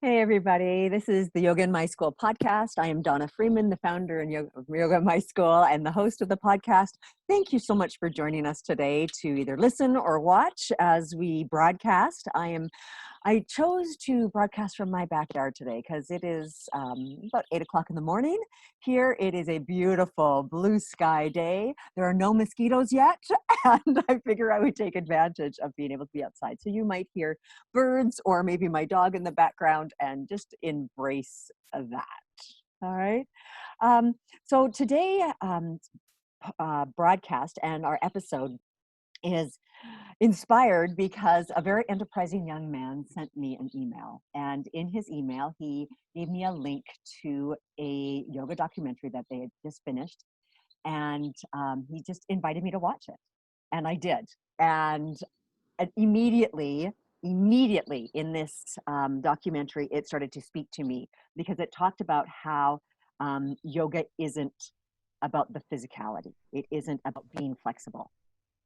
Hey, everybody. This is the Yoga in My School podcast. I am Donna Freeman, the founder and of Yoga in My School and the host of the podcast. Thank you so much for joining us today to either listen or watch as we broadcast. I chose to broadcast from my backyard today because it is about 8 o'clock in the morning. Here it is a beautiful blue sky day. There are no mosquitoes yet, and I figure I would take advantage of being able to be outside. So you might hear birds or maybe my dog in the background and just embrace that. All right. So today, broadcast and our episode is inspired because a very enterprising young man sent me an email. And in his email, he gave me a link to a yoga documentary that they had just finished. And he just invited me to watch it. And I did. And immediately in this documentary, it started to speak to me because it talked about how yoga isn't about the physicality. It isn't about being flexible.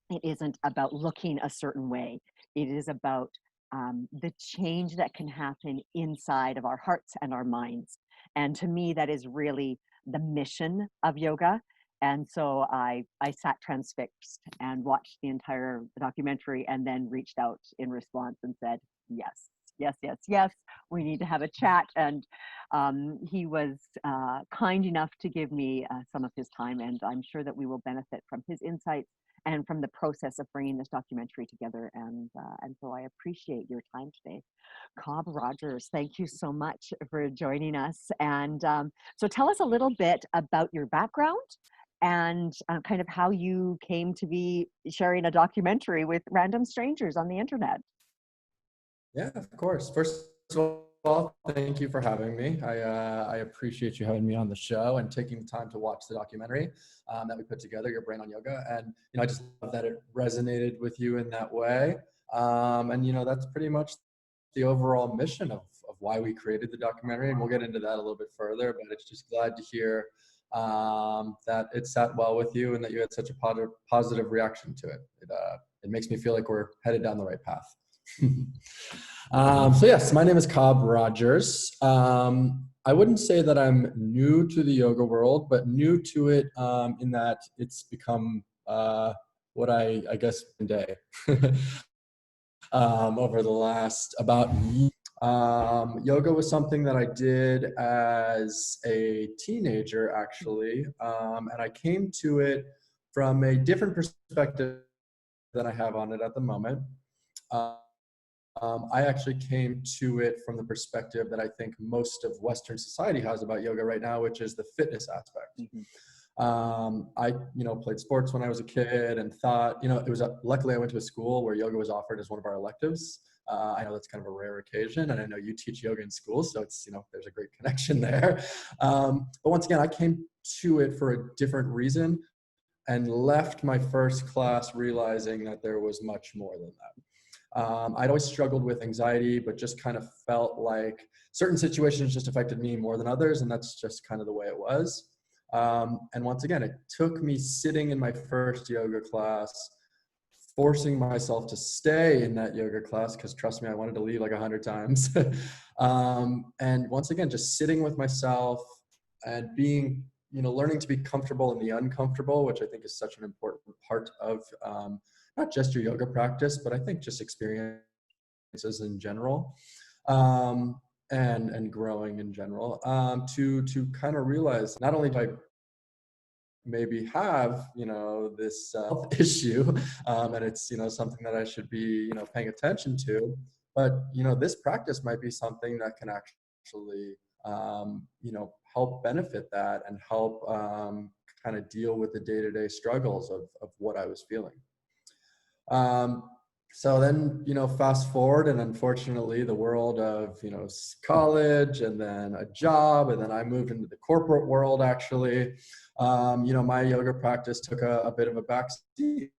It isn't about looking a certain way. It is about the change that can happen inside of our hearts and our minds. And to me, that is really the mission of yoga. And so I sat transfixed and watched the entire documentary and then reached out in response and said, yes, yes, yes, yes, we need to have a chat. And he was kind enough to give me some of his time, and I'm sure that we will benefit from his insights and from the process of bringing this documentary together. And so I appreciate your time today. Cobb Rogers, thank you so much for joining us. And so tell us a little bit about your background and kind of how you came to be sharing a documentary with random strangers on the internet. Yeah, of course. First of all, thank you for having me. I appreciate you having me on the show and taking the time to watch the documentary that we put together, Your Brain on Yoga. And, I just love that it resonated with you in that way. And, that's pretty much the overall mission of why we created the documentary. And we'll get into that a little bit further, but it's just glad to hear that it sat well with you and that you had such a positive reaction to it. It makes me feel like we're headed down the right path. So yes, my name is Cobb Rogers. I wouldn't say that I'm new to the yoga world, but new to it in that it's become what I guess day over the last about yoga was something that I did as a teenager, actually, and I came to it from a different perspective than I have on it at the moment. I actually came to it from the perspective that I think most of Western society has about yoga right now, which is the fitness aspect. I, played sports when I was a kid and thought, luckily I went to a school where yoga was offered as one of our electives. I know that's kind of a rare occasion, and I know you teach yoga in school, so it's, there's a great connection there. But once again, I came to it for a different reason and left my first class realizing that there was much more than that. I'd always struggled with anxiety, but just kind of felt like certain situations just affected me more than others, and that's just kind of the way it was. And once again, it took me sitting in my first yoga class, forcing myself to stay in that yoga class, because trust me, I wanted to leave like 100 times. And once again, just sitting with myself and being, learning to be comfortable in the uncomfortable, which I think is such an important part of not just your yoga practice, but I think just experiences in general, and growing in general, to kind of realize not only do I maybe have, this health issue, and it's, something that I should be, paying attention to, but, this practice might be something that can actually, help benefit that and help kind of deal with the day-to-day struggles of what I was feeling. So then, fast forward, and unfortunately the world of, college and then a job, and then I moved into the corporate world, actually. My yoga practice took a bit of a backseat.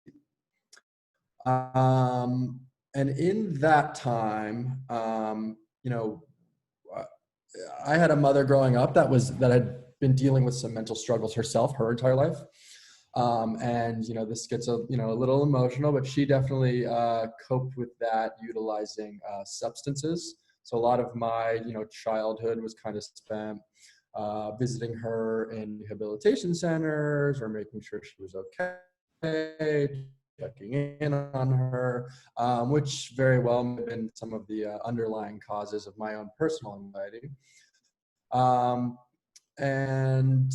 And in that time, I had a mother growing up that had been dealing with some mental struggles herself her entire life. And, this gets a little emotional, but she definitely coped with that utilizing substances. So a lot of my, childhood was kind of spent visiting her in rehabilitation centers or making sure she was okay, checking in on her, which very well may have been some of the underlying causes of my own personal anxiety. And,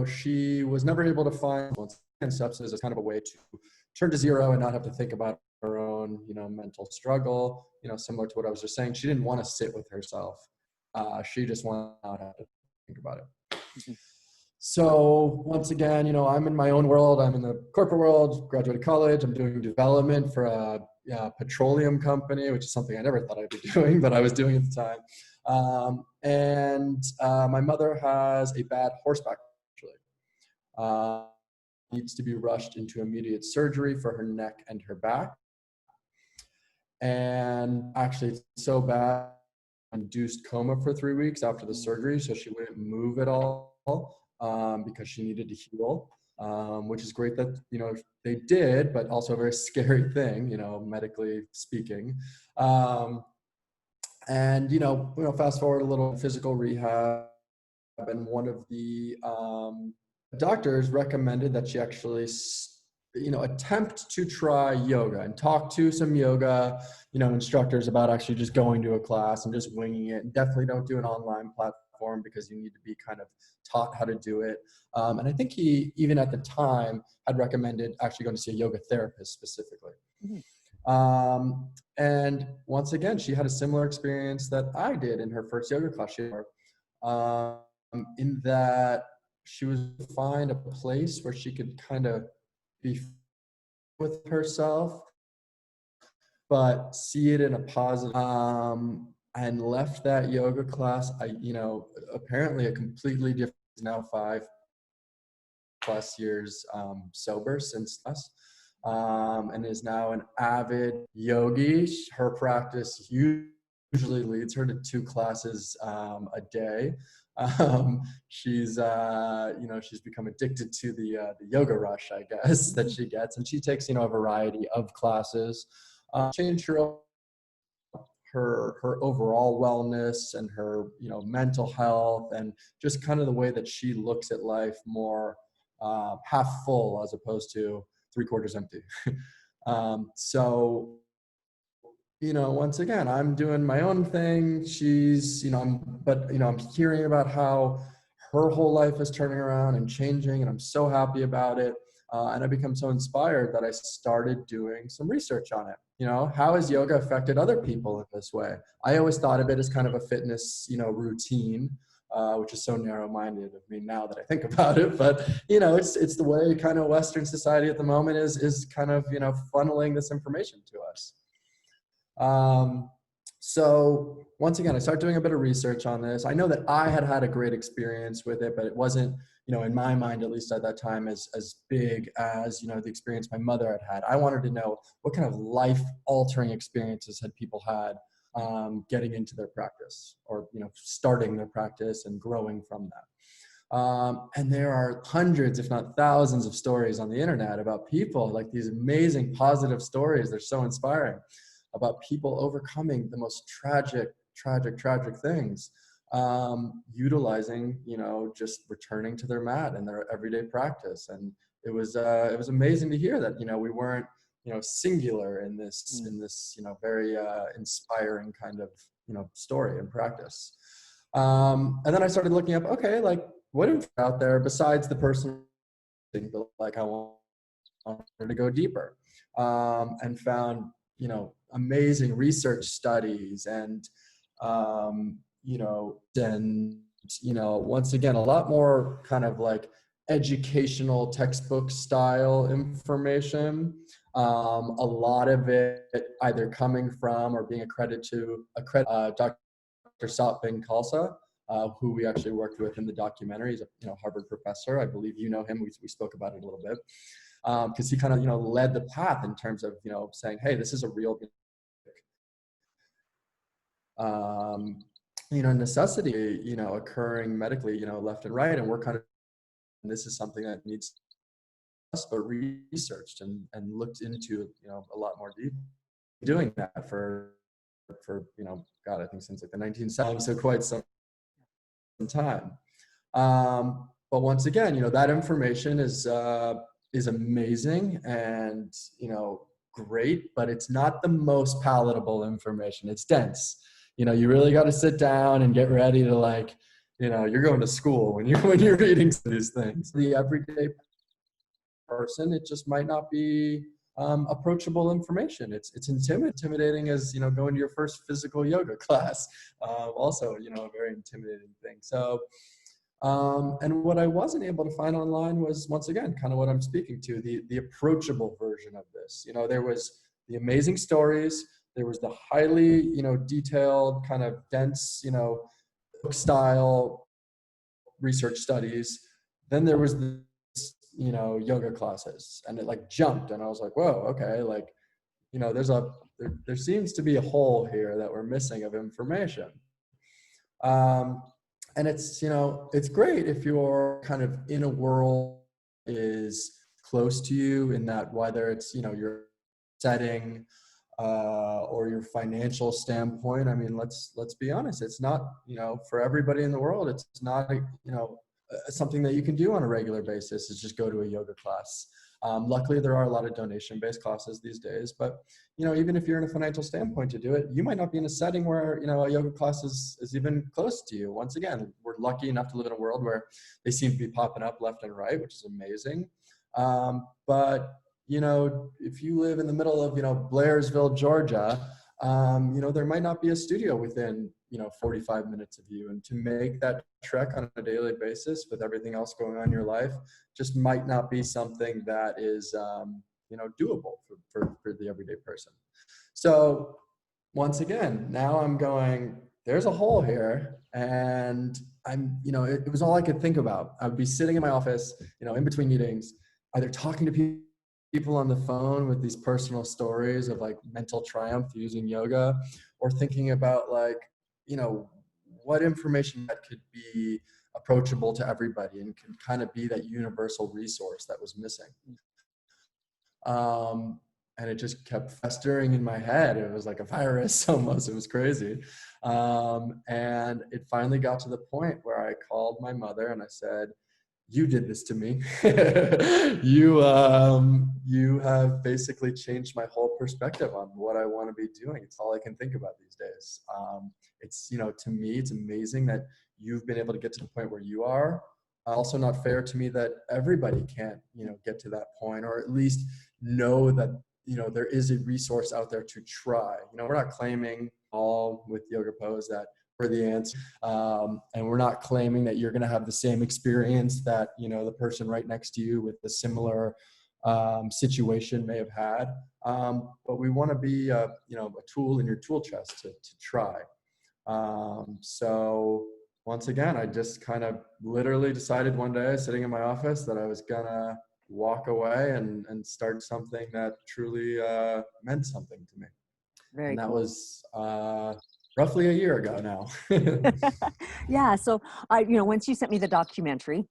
she was never able to find substance as kind of a way to turn to zero and not have to think about her own, mental struggle, similar to what I was just saying. She didn't want to sit with herself. She just wanted to not have to think about it. Mhm. So once again, I'm in my own world. I'm in the corporate world, graduated college. I'm doing development for a petroleum company, which is something I never thought I'd be doing, but I was doing at the time. And my mother has a bad horseback, actually. Needs to be rushed into immediate surgery for her neck and her back. And actually, it's so bad, induced coma for 3 weeks after the surgery, so she wouldn't move at all because she needed to heal, which is great that they did, but also a very scary thing, medically speaking. And fast forward a little, physical rehab, and one of the doctors recommended that she actually attempt to try yoga and talk to some yoga instructors about actually just going to a class and just winging it. Definitely don't do an online platform because you need to be kind of taught how to do it. And I think he, even at the time, had recommended actually going to see a yoga therapist specifically. And once again, she had a similar experience that I did in her first yoga class. In that she was find a place where she could kind of be with herself, but see it in a positive, and left that yoga class. Apparently a completely different, now 5+ years sober since last, and is now an avid yogi. Her practice usually leads her to 2 classes a day. She's become addicted to the yoga rush, I guess, that she gets, and she takes a variety of classes. Change her overall wellness and her mental health, and just kind of the way that she looks at life more half full as opposed to 3/4 empty. So once again, I'm doing my own thing. She's, I'm hearing about how her whole life is turning around and changing, and I'm so happy about it. And I become so inspired that I started doing some research on it. How has yoga affected other people in this way? I always thought of it as kind of a fitness, routine, which is so narrow-minded of me now that I think about it. But it's the way kind of Western society at the moment is kind of funneling this information to us. So once again, I started doing a bit of research on this. I know that I had a great experience with it, but it wasn't, in my mind, at least at that time, as big as, the experience my mother had. I wanted to know what kind of life-altering experiences had people had getting into their practice, or, starting their practice and growing from that. And there are hundreds, if not thousands, of stories on the internet about people, like these amazing positive stories. They're so inspiring, about people overcoming the most tragic things, utilizing, just returning to their mat and their everyday practice. And it was amazing to hear that, we weren't, singular in this, very inspiring kind of, story and practice. And then I started looking up, okay, like what is out there besides the person thing, but like I wanted to go deeper, and found, amazing research studies and, once again, a lot more kind of like educational textbook style information. A lot of it either coming from or being accredited to Dr. Satbin Khalsa, who we actually worked with in the documentary. He's a Harvard professor. I believe you know him. We spoke about it a little bit. Because he kind of led the path in terms of saying, hey, this is a real necessity occurring medically left and right, and we're kind of, and this is something that needs us, but researched and looked into a lot more deep. Doing that for for, God, I think since like the 1970s, so quite some time. But once again, that information is amazing and, great, but it's not the most palatable information. It's dense. You really got to sit down and get ready to you're going to school when you're reading these things. The everyday person, it just might not be approachable information. It's intimidating as, going to your first physical yoga class. Also, a very intimidating thing. So, and what I wasn't able to find online was, once again, kind of what I'm speaking to, the approachable version of this. There was the amazing stories, there was the highly, detailed, kind of dense, book style research studies. Then there was this, yoga classes, and it jumped, and I was like, whoa, okay, there seems to be a hole here that we're missing of information. And it's great if you're kind of in a world is close to you, in that whether it's, your setting or your financial standpoint. I mean, let's be honest. It's not, for everybody in the world, it's not, something that you can do on a regular basis is just go to a yoga class. Luckily, there are a lot of donation-based classes these days, but even if you're in a financial standpoint to do it, you might not be in a setting where a yoga class is even close to you. Once again, we're lucky enough to live in a world where they seem to be popping up left and right, which is amazing. But if you live in the middle of Blairsville, Georgia, there might not be a studio within 45 minutes of you, and to make that trek on a daily basis with everything else going on in your life just might not be something that is doable for the everyday person. So once again, now I'm going, there's a hole here, and I'm it was all I could think about. I would be sitting in my office in between meetings, either talking to people on the phone with these personal stories of mental triumph using yoga, or thinking about what information that could be approachable to everybody and could kind of be that universal resource that was missing. And it just kept festering in my head. It was like a virus almost. It was crazy. And it finally got to the point where I called my mother and I said, you did this to me. You have basically changed my whole perspective on what I want to be doing. It's all I can think about these days. It's, to me, it's amazing that you've been able to get to the point where you are. Also not fair to me that everybody can't, get to that point, or at least know that, there is a resource out there to try. We're not claiming all with Yoga Pose that we're the answer. And we're not claiming that you're going to have the same experience that, the person right next to you with a similar situation may have had. But we want to be, a tool in your tool chest to try. So once again, I just kind of literally decided one day sitting in my office that I was going to walk away and start something that truly meant something to me. Very and that cool. was roughly a year ago now. Yeah. So once you sent me the documentary,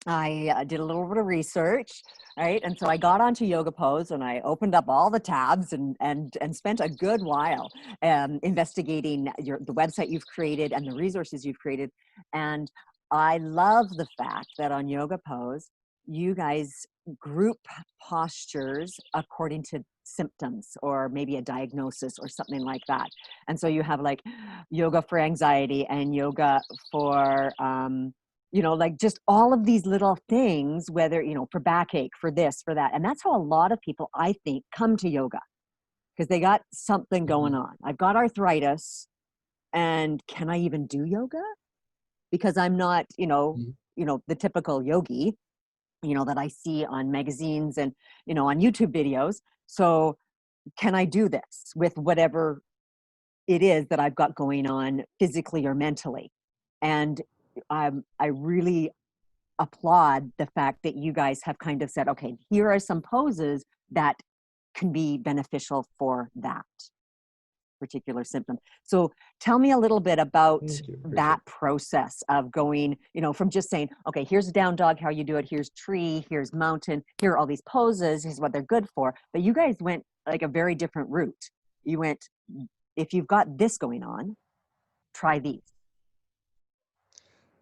I did a little bit of research, right? And so I got onto Yoga Pose and I opened up all the tabs and spent a good while investigating the website you've created and the resources you've created. And I love the fact that on Yoga Pose, you guys group postures according to symptoms or maybe a diagnosis or something like that. And so you have yoga for anxiety and yoga for just all of these little things, whether, for backache, for this, for that. And that's how a lot of people, I think, come to yoga, because they got something going on. I've got arthritis, and can I even do yoga? Because I'm not, the typical yogi, that I see on magazines and, on YouTube videos. So can I do this with whatever it is that I've got going on physically or mentally? And I really applaud the fact that you guys have kind of said, okay, here are some poses that can be beneficial for that particular symptom. So tell me a little bit about that process of going, from just saying, okay, here's a down dog, how you do it, here's tree, here's mountain, here are all these poses, here's what they're good for. But you guys went a very different route. You went, if you've got this going on, try these.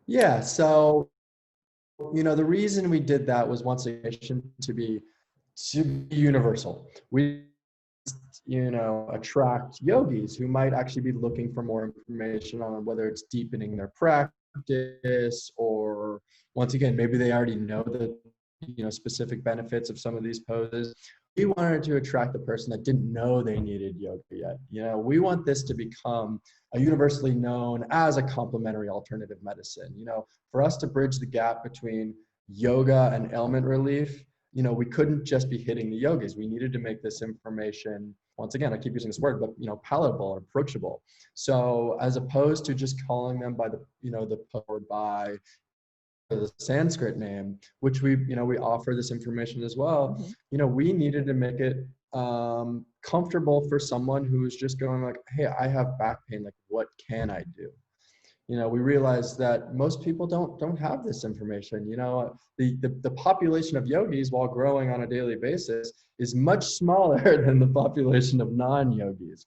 Yeah. So, the reason we did that was once again to be universal. We, attract yogis who might actually be looking for more information on whether it's deepening their practice, or once again, maybe they already know the, specific benefits of some of these poses. We wanted to attract the person that didn't know they needed yoga yet. We want this to become a universally known as a complementary alternative medicine. For us to bridge the gap between yoga and ailment relief, we couldn't just be hitting the yogis. We needed to make this information, once again, I keep using this word, but palatable or approachable. So as opposed to just calling them by by the Sanskrit name, which we offer this information as well. We needed to make it comfortable for someone who is just going like, hey, I have back pain. Like, what can I do? We realize that most people don't have this information. The population of yogis, while growing on a daily basis, is much smaller than the population of non-yogis.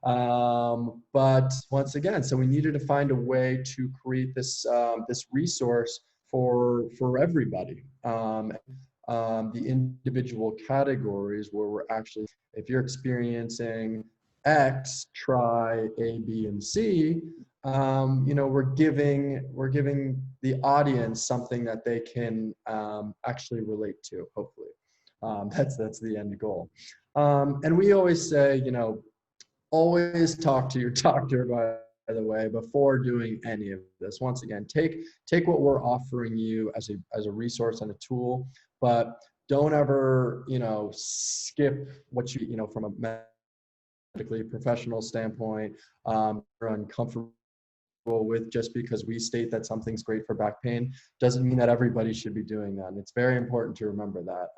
But once again, so we needed to find a way to create this this resource for everybody. The individual categories where we're actually, if you're experiencing X, try A, B, and C. We're giving the audience something that they can actually relate to, hopefully. That's the end goal. And we always say, always talk to your doctor, by the way, before doing any of this. Once again, take what we're offering you as a resource and a tool, but don't ever, skip what from a medically professional standpoint, or uncomfortable with just because we state that something's great for back pain doesn't mean that everybody should be doing that. And it's very important to remember that.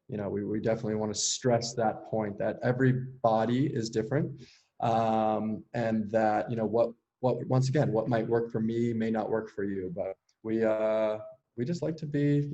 We definitely want to stress that point, that every body is different, and that what once again, what might work for me may not work for you. But we just like to be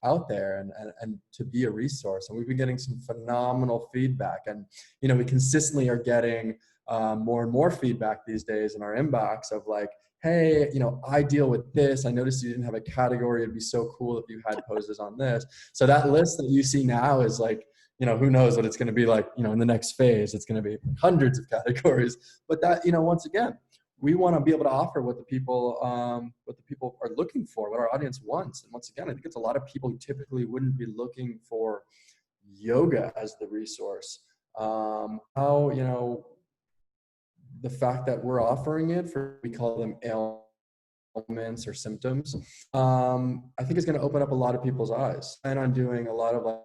out there and to be a resource. And we've been getting some phenomenal feedback, and we consistently are getting more and more feedback these days in our inbox of like, hey, I deal with this. I noticed you didn't have a category. It'd be so cool if you had poses on this. So that list that you see now is like, who knows what it's going to be like, in the next phase. It's going to be hundreds of categories. But that, once again, we want to be able to offer what the people are looking for, what our audience wants. And once again, I think it's a lot of people who typically wouldn't be looking for yoga as the resource. The fact that we're offering it for, we call them ailments or symptoms, I think is going to open up a lot of people's eyes. And I'm doing a lot of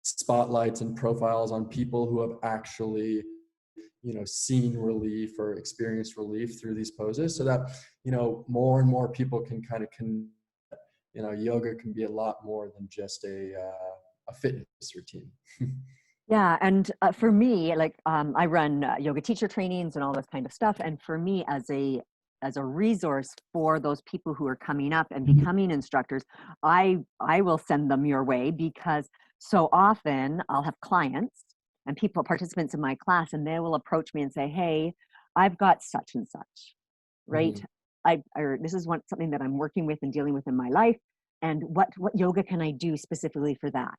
spotlights and profiles on people who have actually, seen relief or experienced relief through these poses, so that, more and more people can kind of yoga can be a lot more than just a fitness routine. Yeah, and for me, like I run yoga teacher trainings and all this kind of stuff. And for me, as a resource for those people who are coming up and becoming instructors, I will send them your way, because so often I'll have clients and participants in my class, and they will approach me and say, "Hey, I've got such and such, right? Or this is something that I'm working with and dealing with in my life, and what yoga can I do specifically for that?"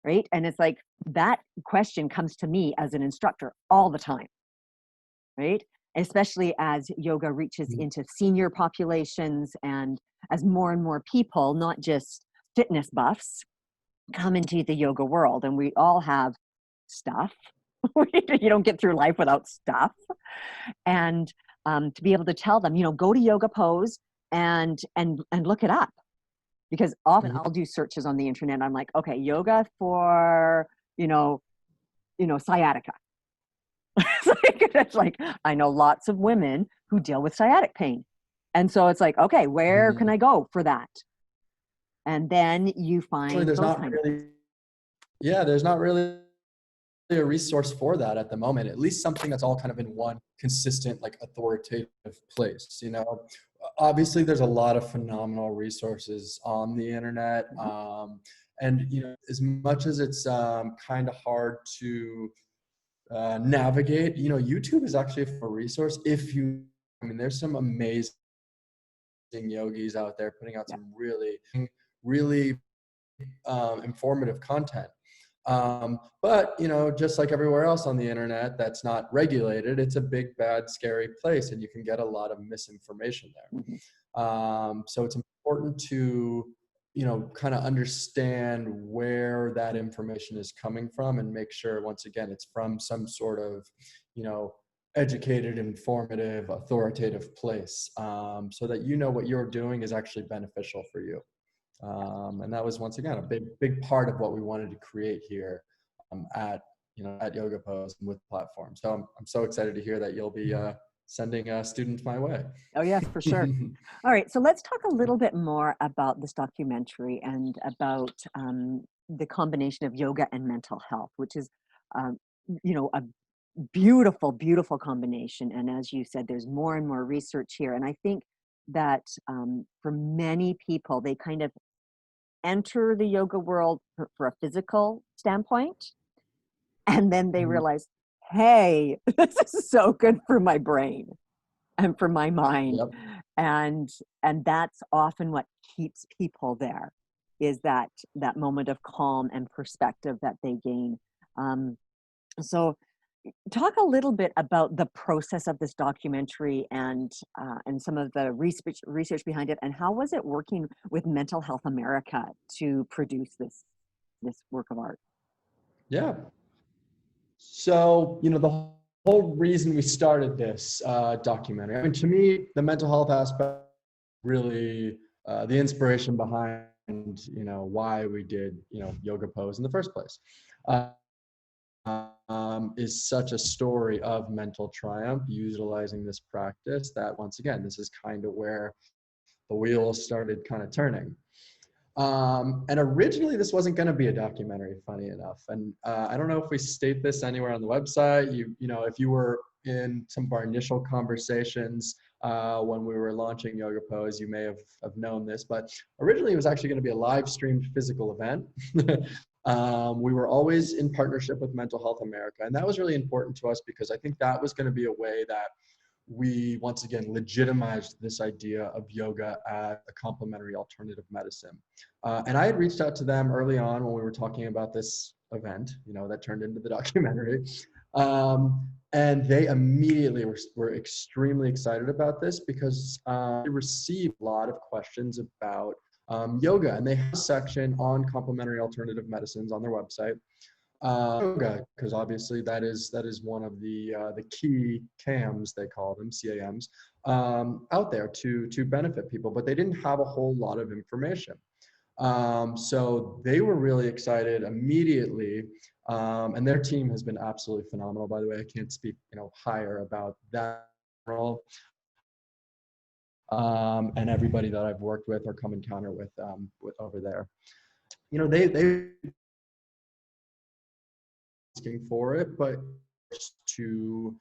Right? And it's like that question comes to me as an instructor all the time, right? Especially as yoga reaches into senior populations, and as more and more people, not just fitness buffs, come into the yoga world. And we all have stuff. You don't get through life without stuff. And to be able to tell them, go to yoga pose and look it up. Because often I'll do searches on the internet. I'm like, okay, yoga for, sciatica. It's like, I know lots of women who deal with sciatic pain. And so it's like, okay, where can I go for that? And then you find there's not really a resource for that at the moment, at least something that's all kind of in one consistent, like authoritative place. Obviously there's a lot of phenomenal resources on the internet, and as much as it's kind of hard to navigate, YouTube is actually a resource. I mean, there's some amazing yogis out there putting out Yeah. some really, really informative content. But just like everywhere else on the internet that's not regulated, it's a big, bad, scary place, and you can get a lot of misinformation Mhm. there. So it's important to kind of understand where that information is coming from, and make sure, once again, it's from some sort of educated, informative, authoritative place, so that what you're doing is actually beneficial for you. And that was, once again, a big part of what we wanted to create here, at Yoga Pose and with the platform. So I'm so excited to hear that you'll be sending students my way. Oh, yes, for sure. All right, so let's talk a little bit more about this documentary and about the combination of yoga and mental health, which is, um, a beautiful, beautiful combination. And as you said, there's more and more research here. And I think that for many people, they kind of enter the yoga world for a physical standpoint, and then they Mhm. realize, hey, this is so good for my brain and for my mind. Yep. and and that's often what keeps people there, is that moment of calm and perspective that they gain. So talk a little bit about the process of this documentary, and some of the research behind it, and how was it working with Mental Health America to produce this work of art? Yeah. So, the whole reason we started this documentary, I mean, to me, the mental health aspect really the inspiration behind, why we did, Yoga Pose in the first place. Uh, is such a story of mental triumph utilizing this practice, that, once again, this is kind of where the wheels started kind of turning. And originally, this wasn't going to be a documentary, funny enough. And I don't know if we state this anywhere on the website. If you were in some of our initial conversations when we were launching Yoga Pose, you may have known this. But originally, it was actually going to be a live streamed physical event. We were always in partnership with Mental Health America, and that was really important to us, because I think that was going to be a way that we, once again, legitimized this idea of yoga as a complementary alternative medicine. And I had reached out to them early on when we were talking about this event, that turned into the documentary. And they immediately were extremely excited about this, because they received a lot of questions about yoga. And they have a section on complementary alternative medicines on their website. Yoga, because obviously that is one of the key CAMs, they call them, CAMs, out there to benefit people, but they didn't have a whole lot of information. So they were really excited immediately, and their team has been absolutely phenomenal. By the way, I can't speak higher about that role. And everybody that I've worked with or come encounter with over there, they asking for it, but to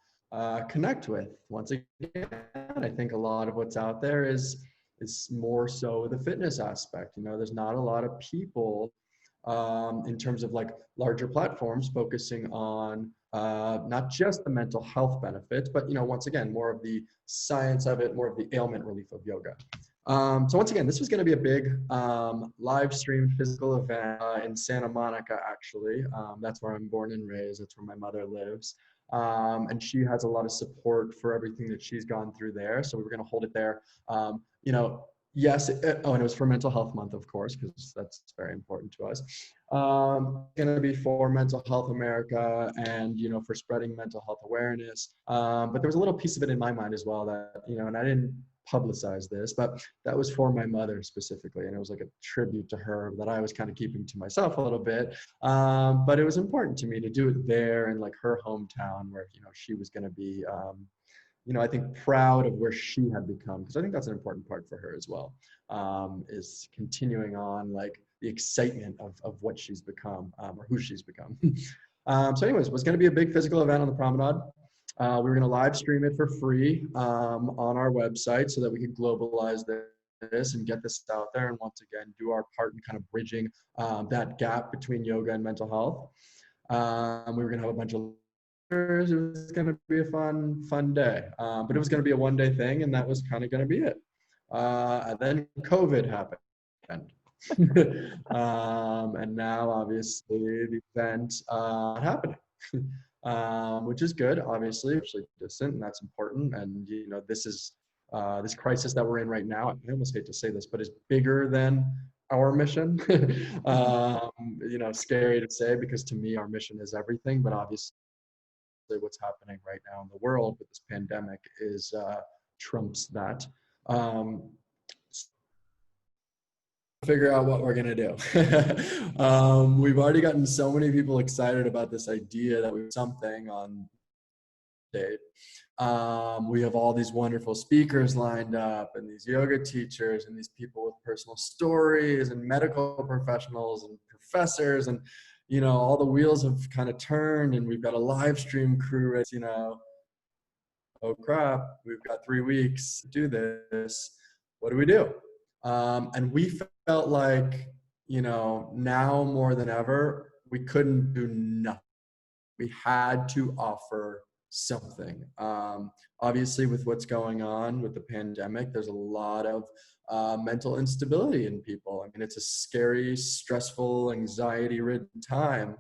connect with. Once again, I think a lot of what's out there is more so the fitness aspect. There's not a lot of people in terms of like larger platforms focusing on not just the mental health benefits, but once again, more of the science of it, more of the ailment relief of yoga. So once again, this was going to be a big live streamed physical event in Santa Monica, actually. That's where I'm born and raised. That's where my mother lives. And she has a lot of support for everything that she's gone through there. So we were going to hold it there. Yes. And it was for Mental Health Month, of course, because that's very important to us. Going to be for Mental Health America, and for spreading mental health awareness. But there was a little piece of it in my mind as well that and I didn't publicize this, but that was for my mother specifically, and it was like a tribute to her that I was kind of keeping to myself a little bit. But it was important to me to do it there in like her hometown, where she was going to be I think proud of where she had become, because I think that's an important part for her as well, is continuing on like the excitement of what she's become, or who she's become. So anyways, it was going to be a big physical event on the promenade. We were going to live stream it for free on our website, so that we could globalize this and get this out there, and once again do our part in kind of bridging that gap between yoga and mental health. We were going to have a bunch of it was going to be a fun day. But it was going to be a one-day thing, and that was kind of going to be it. And then COVID happened. And now, obviously, the event happening, which is good, obviously, socially distant, and that's important. And, this is this crisis that we're in right now. I almost hate to say this, but is bigger than our mission. Scary to say, because to me, our mission is everything, but obviously what's happening right now in the world with this pandemic is trumps that. Figure out what we're going to do. We've already gotten so many people excited about this idea that we have something on date. We have all these wonderful speakers lined up, and these yoga teachers, and these people with personal stories, and medical professionals and professors, and all the wheels have kind of turned, and we've got a live stream crew. Oh crap, we've got 3 weeks to do this. What do we do? And we felt like, now more than ever, we couldn't do nothing. We had to offer something. Obviously, with what's going on with the pandemic, there's a lot of mental instability in people. I mean, it's a scary, stressful, anxiety-ridden time.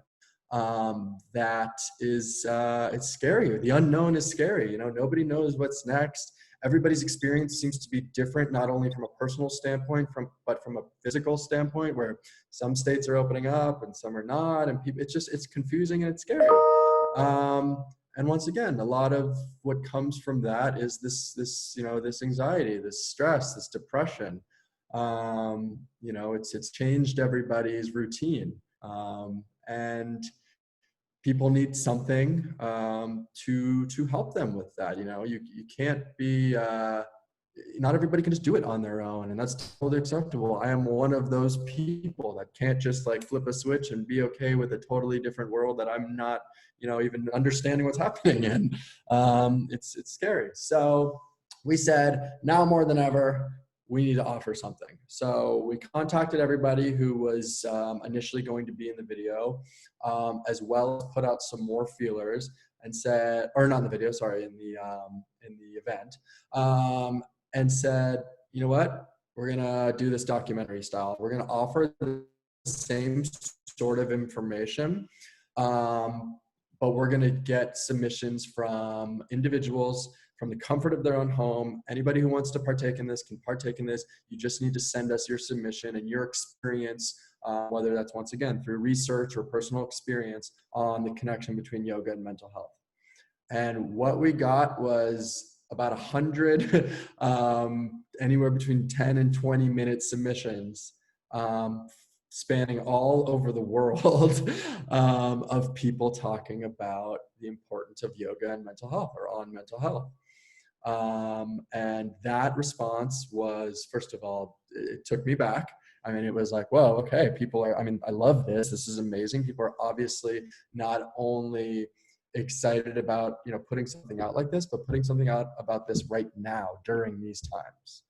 That is, it's scary. The unknown is scary. Nobody knows what's next. Everybody's experience seems to be different, not only from a personal standpoint, but from a physical standpoint, where some states are opening up and some are not, and people, it's confusing and it's scary. And once again, a lot of what comes from that is this anxiety, this stress, this depression. It's changed everybody's routine, and people need something to help them with that. You can't be. Not everybody can just do it on their own, and that's totally acceptable. I am one of those people that can't just flip a switch and be okay with a totally different world that I'm not, even understanding what's happening in. It's scary. So we said, now more than ever, we need to offer something. So we contacted everybody who was initially going to be in the video, as well as put out some more feelers and said, or not in the video, sorry, in the event. And said, you know what, we're gonna do this documentary style. We're gonna offer the same sort of information, but we're gonna get submissions from individuals from the comfort of their own home. Anybody who wants to partake in this can partake in this. You just need to send us your submission and your experience, whether that's, once again, through research or personal experience on the connection between yoga and mental health. And what we got was about 100, anywhere between 10 and 20 minute submissions, spanning all over the world, of people talking about the importance of yoga and mental health, or on mental health. And that response was, first of all, it took me back. I mean, it was like, whoa, okay, I love this. This is amazing. People are obviously not only excited about, putting something out like this, but putting something out about this right now during these times.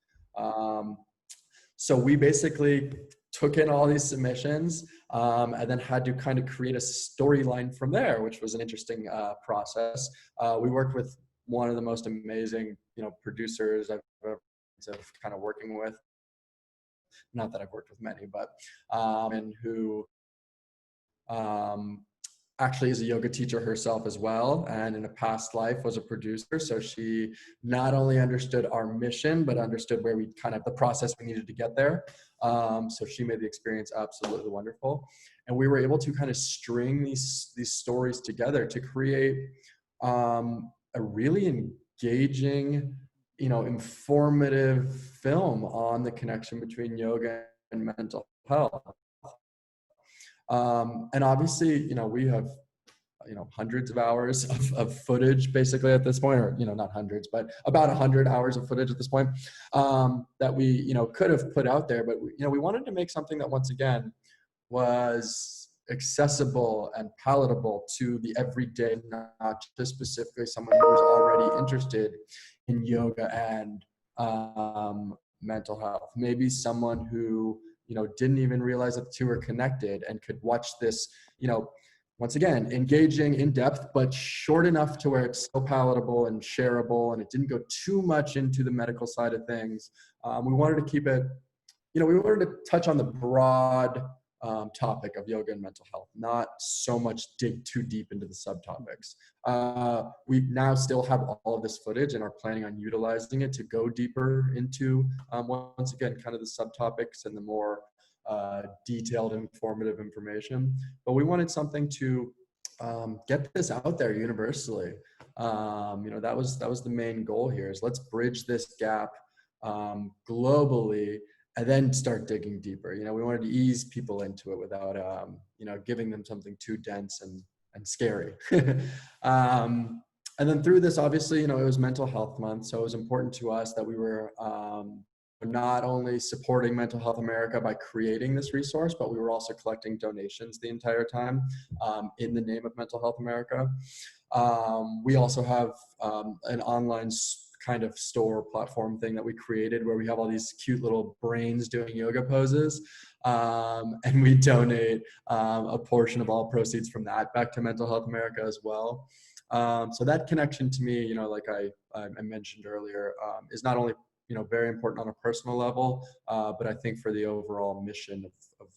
So we basically took in all these submissions, and then had to kind of create a storyline from there, which was an interesting process. We worked with one of the most amazing, producers I've ever kind of working with. Not that I've worked with many, but and who actually is a yoga teacher herself as well, and in a past life was a producer. So she not only understood our mission, but understood where we the process we needed to get there. So she made the experience absolutely wonderful. And we were able to kind of string these stories together to create a really engaging, informative film on the connection between yoga and mental health. And obviously, we have, hundreds of hours of footage basically at this point, or, not hundreds, but about 100 hours of footage at this point, that we, could have put out there. But, we wanted to make something that, once again, was accessible and palatable to the everyday, not just specifically someone who's already interested in yoga and mental health. Maybe someone who, didn't even realize that the two were connected and could watch this, once again, engaging in depth, but short enough to where it's so palatable and shareable, and it didn't go too much into the medical side of things. We wanted to keep it, we wanted to touch on the broad topic of yoga and mental health, not so much dig too deep into the subtopics. We now still have all of this footage and are planning on utilizing it to go deeper into, once again, kind of the subtopics and the more detailed, informative information. But we wanted something to get this out there universally. That was the main goal here, is let's bridge this gap globally, and then start digging deeper. We wanted to ease people into it without, giving them something too dense and scary. And then through this, obviously, it was Mental Health Month, so it was important to us that we were not only supporting Mental Health America by creating this resource, but we were also collecting donations the entire time in the name of Mental Health America. We also have an online kind of store platform thing that we created where we have all these cute little brains doing yoga poses, and we donate a portion of all proceeds from that back to Mental Health America as well. So that connection to me, like I mentioned earlier, is not only very important on a personal level, but I think for the overall mission of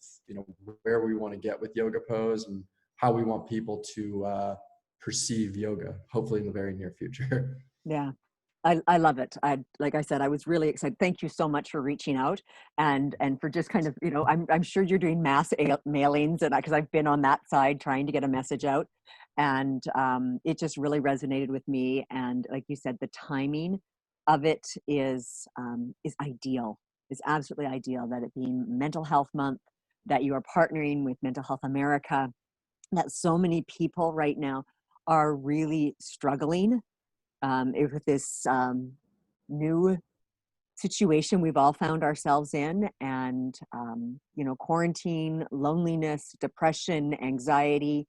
where we want to get with Yoga Pose and how we want people to perceive yoga, hopefully in the very near future. Yeah. I love it. Like I said, I was really excited. Thank you so much for reaching out and for just kind of, I'm sure you're doing mass mailings, and because I've been on that side trying to get a message out, and it just really resonated with me. And like you said, the timing of it is ideal. Is absolutely ideal, that it being Mental Health Month, that you are partnering with Mental Health America, that so many people right now are really struggling with this new situation we've all found ourselves in, and quarantine, loneliness, depression, anxiety,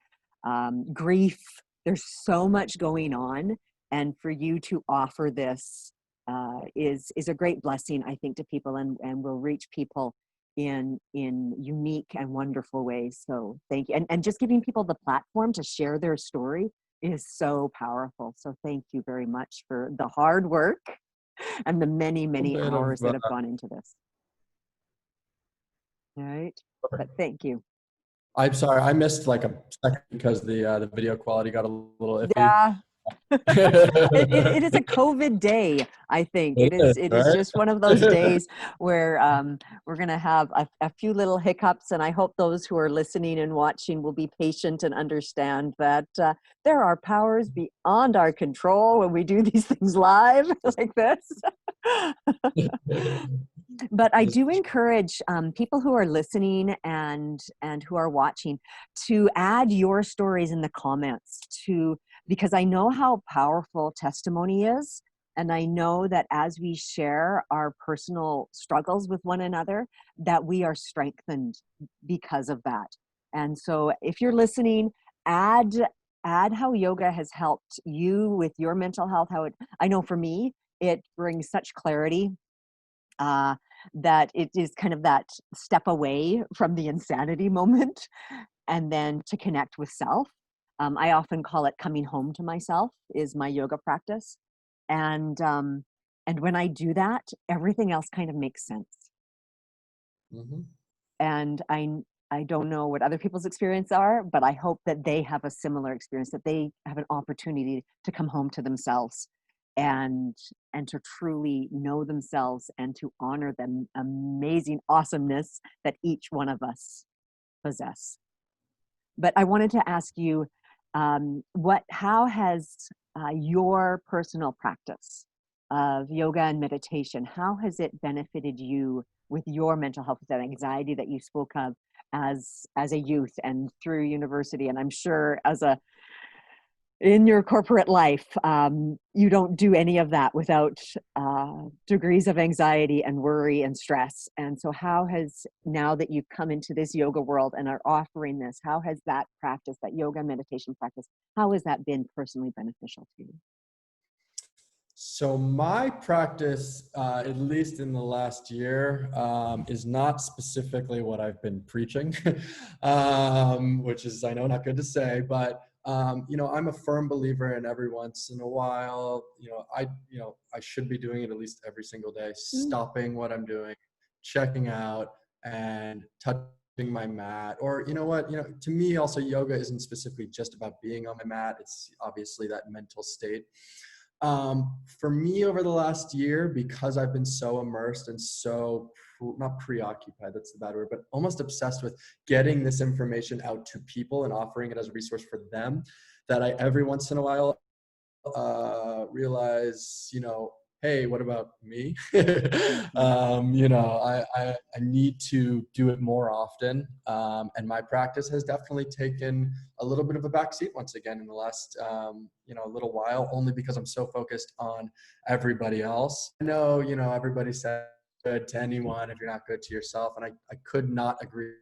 grief. There's so much going on, and for you to offer this is a great blessing, I think, to people, and will reach people in unique and wonderful ways. So thank you, and just giving people the platform to share their story is so powerful. So thank you very much for the hard work and the many hours that have gone into this. All right, but thank you. I'm sorry, I missed like a second because the video quality got a little iffy. Yeah. It is a COVID day, I think. It is just one of those days where we're going to have a few little hiccups, and I hope those who are listening and watching will be patient and understand that there are powers beyond our control when we do these things live like this. But I do encourage people who are listening and who are watching to add your stories in the comments, because I know how powerful testimony is. And I know that as we share our personal struggles with one another, that we are strengthened because of that. And so if you're listening, add how yoga has helped you with your mental health. I know for me, it brings such clarity that it is kind of that step away from the insanity moment, and then to connect with self. I often call it coming home to myself is my yoga practice. And when I do that, everything else kind of makes sense. Mm-hmm. And I don't know what other people's experience are, but I hope that they have a similar experience, that they have an opportunity to come home to themselves and to truly know themselves and to honor the amazing awesomeness that each one of us possess. But I wanted to ask you, how has your personal practice of yoga and meditation, how has it benefited you with your mental health, that anxiety that you spoke of as a youth and through university, and I'm sure in your corporate life, you don't do any of that without degrees of anxiety and worry and stress. And so now that you've come into this yoga world and are offering this, how has that practice, that yoga meditation practice, how has that been personally beneficial to you? So my practice, at least in the last year, is not specifically what I've been preaching, which is, I know, not good to say, but I'm a firm believer in every once in a while, I should be doing it at least every single day, Mm. stopping what I'm doing, checking out, and touching my mat. Or to me also, yoga isn't specifically just about being on my mat. It's obviously that mental state. For me, over the last year, because I've been so immersed and so not preoccupied, that's the bad word, but almost obsessed with getting this information out to people and offering it as a resource for them, that I every once in a while realize, hey, what about me? Mhm. I need to do it more often. And my practice has definitely taken a little bit of a backseat once again in the last, little while, only because I'm so focused on everybody else. I know, everybody said good to anyone if you're not good to yourself. And I could not agree.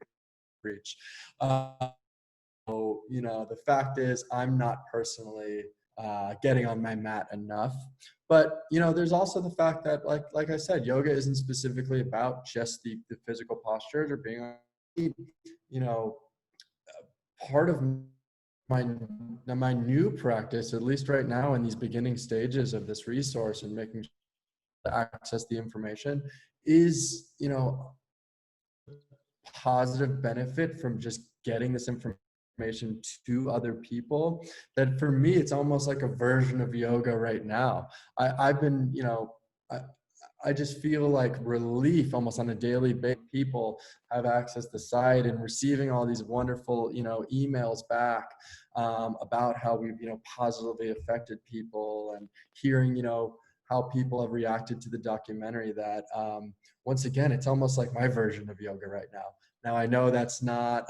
The fact is, I'm not personally getting on my mat enough. But there's also the fact that, like I said, yoga isn't specifically about just the physical postures or being, you know, part of my new practice, at least right now in these beginning stages of this resource and making sure to access the information, is positive benefit from just getting this information to other people, that for me it's almost like a version of yoga right now. I've been I, I just feel like relief almost on a daily basis. People have access to the site and receiving all these wonderful emails back about how we've positively affected people, and hearing how people have reacted to the documentary, that once again, it's almost like my version of yoga right now. Now, I know that's not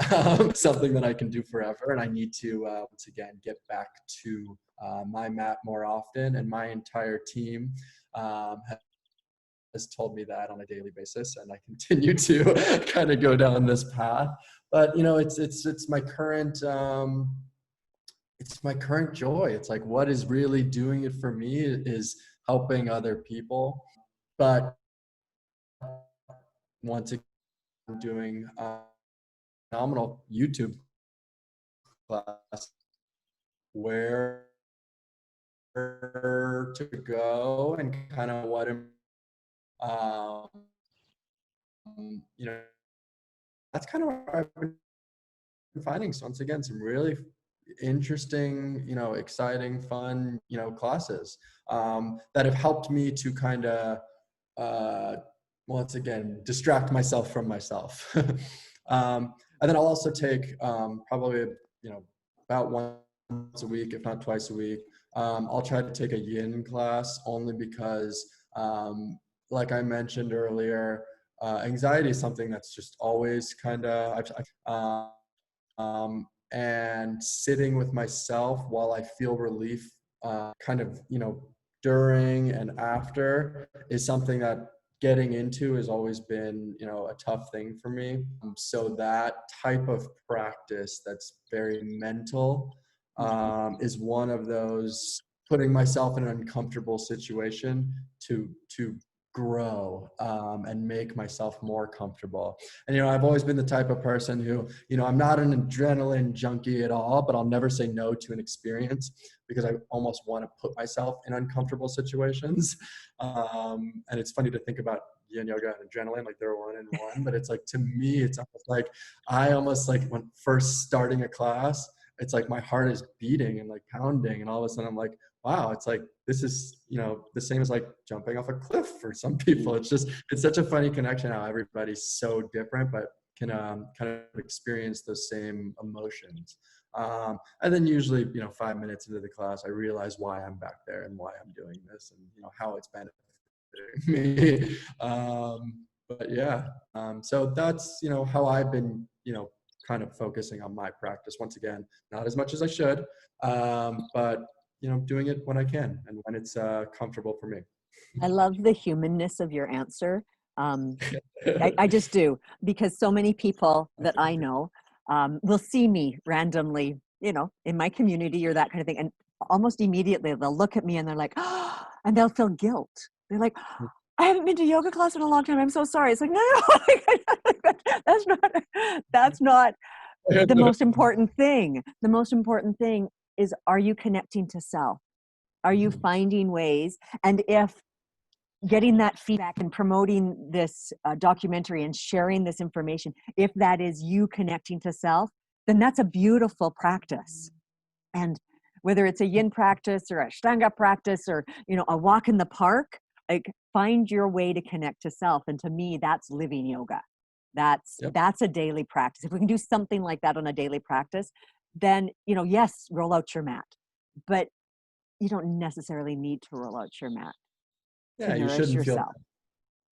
something that I can do forever, and I need to, once again, get back to my mat more often. And my entire team has told me that on a daily basis, and I continue to kind of go down this path. But it's my current joy. It's like, what is really doing it for me is helping other people. But once again, I'm doing phenomenal YouTube class, where to go and kind of what um, you know that's kind of where I've been finding, so once again, some really interesting, exciting, fun, classes that have helped me to kind of uh, once again distract myself from myself. And then I'll also take probably about once a week, if not twice a week. I'll try to take a yin class, only because like I mentioned earlier, anxiety is something that's just always kind of and sitting with myself while I feel relief, kind of, during and after, is something that getting into has always been, a tough thing for me. So that type of practice that's very mental Mhm. is one of those, putting myself in an uncomfortable situation to grow and make myself more comfortable. And I've always been the type of person who, I'm not an adrenaline junkie at all, but I'll never say no to an experience, because I almost want to put myself in uncomfortable situations. And it's funny to think about yin yoga and adrenaline like they're one and one, but it's like, to me, it's almost like, I almost like, when first starting a class, it's like my heart is beating and like pounding, and all of a sudden I'm like, wow, it's like, this is, the same as like jumping off a cliff for some people. It's such a funny connection how everybody's so different, but can kind of experience those same emotions. And then usually, 5 minutes into the class, I realize why I'm back there and why I'm doing this, and, how it's benefiting me. But yeah, so that's, how I've been, kind of focusing on my practice. Once again, not as much as I should, but doing it when I can and when it's comfortable for me. I love the humanness of your answer. I just do, because so many people that I know will see me randomly, in my community or that kind of thing. And almost immediately they'll look at me and they're like, oh, and they'll feel guilt. They're like, I haven't been to yoga class in a long time. I'm so sorry. It's like, no, that's not the most important thing. The most important thing is, are you connecting to self? Are you finding ways? And if getting that feedback and promoting this documentary and sharing this information, if that is you connecting to self, then that's a beautiful practice. And whether it's a yin practice or a Ashtanga practice or, a walk in the park, like, find your way to connect to self. And to me, that's living yoga. That's a daily practice. If we can do something like that on a daily practice, then, yes, roll out your mat, but you don't necessarily need to roll out your mat to nourish yourself.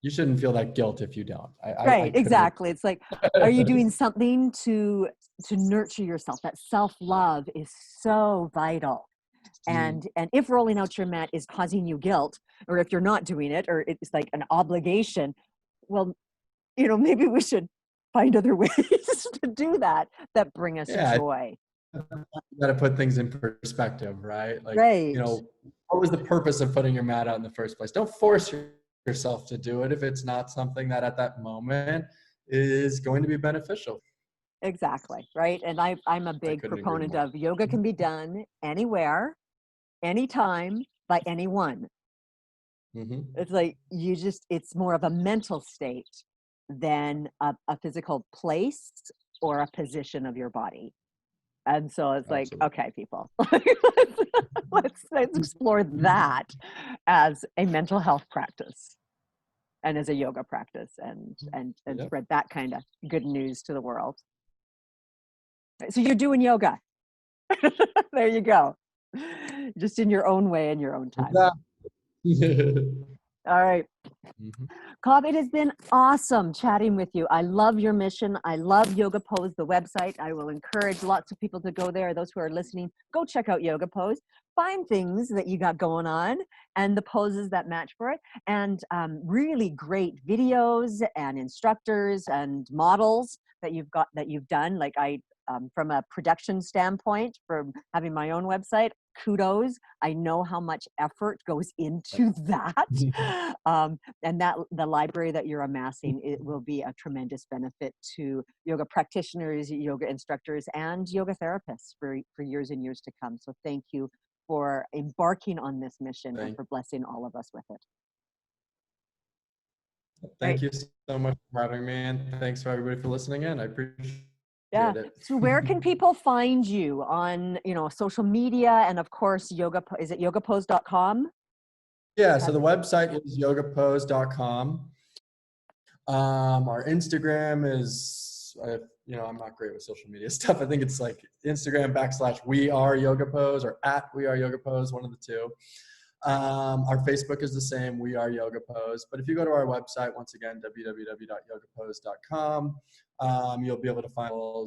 You shouldn't feel that guilt if you don't. Right, exactly. It's like, are you doing something to nurture yourself? That self-love is so vital. And if rolling out your mat is causing you guilt, or if you're not doing it, or it's like an obligation, well, maybe we should find other ways to do that bring us joy. You got to put things in perspective, right? Like, right. What was the purpose of putting your mat out in the first place? Don't force yourself to do it if it's not something that at that moment is going to be beneficial. Exactly. Right. And I'm a big proponent of yoga can be done anywhere, anytime, by anyone. It's like, it's more of a mental state than a physical place or a position of your body. And so it's like, okay, people, let's explore that as a mental health practice and as a yoga practice, and spread that kind of good news to the world. So you're doing yoga. There you go. Just in your own way, in your own time. All right. Cobb, it has been awesome chatting with you. I love your mission. I love Yoga Pose, the website. I will encourage lots of people to go there. Those who are listening, go check out Yoga Pose. Find things that you got going on and the poses that match for it. And really great videos and instructors and models that you've done. Like, from a production standpoint, from having my own website, kudos. I know how much effort goes into that. And that the library that you're amassing, it will be a tremendous benefit to yoga practitioners, yoga instructors, and yoga therapists for years and years to come. So thank you for embarking on this mission and for blessing all of us with it. Thank you so much for having me, and thanks for everybody for listening in. I appreciate it. So where can people find you on, social media, and of course, is it yogapose.com? Yeah, so the website is yogapose.com. Our Instagram is, I'm not great with social media stuff. I think it's like Instagram /WeAreYogaPose or @WeAreYogaPose, one of the two. Our Facebook is the same, We Are Yoga Pose. But if you go to our website, once again, www.yogapose.com, you'll be able to find a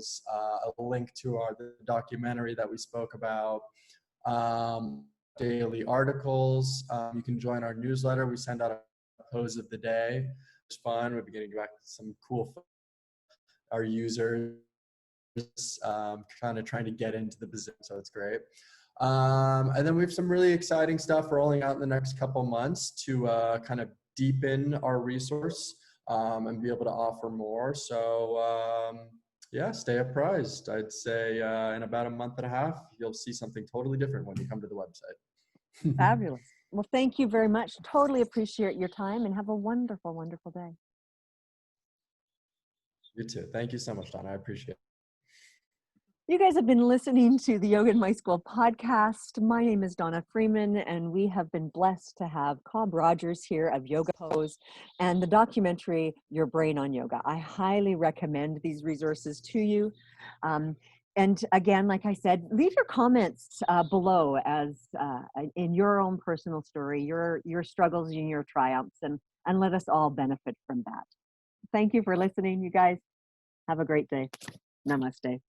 link to the documentary that we spoke about, daily articles. You can join our newsletter. We send out a pose of the day. It's fun. We're beginning to get back to some cool our users, kind of trying to get into the business, so it's great. And then we have some really exciting stuff rolling out in the next couple months to kind of deepen our resource and be able to offer more. So stay apprised. I'd say in about a month and a half, you'll see something totally different when you come to the website. Fabulous. Well, thank you very much. Totally appreciate your time, and have a wonderful, wonderful day. You too. Thank you so much, Donna. I appreciate it. You guys have been listening to the Yoga in My School podcast. My name is Donna Freeman, and we have been blessed to have Cobb Rogers here of Yoga Pose and the documentary, Your Brain on Yoga. I highly recommend these resources to you. And again, like I said, leave your comments below as in your own personal story, your struggles and your triumphs, and let us all benefit from that. Thank you for listening, you guys. Have a great day. Namaste.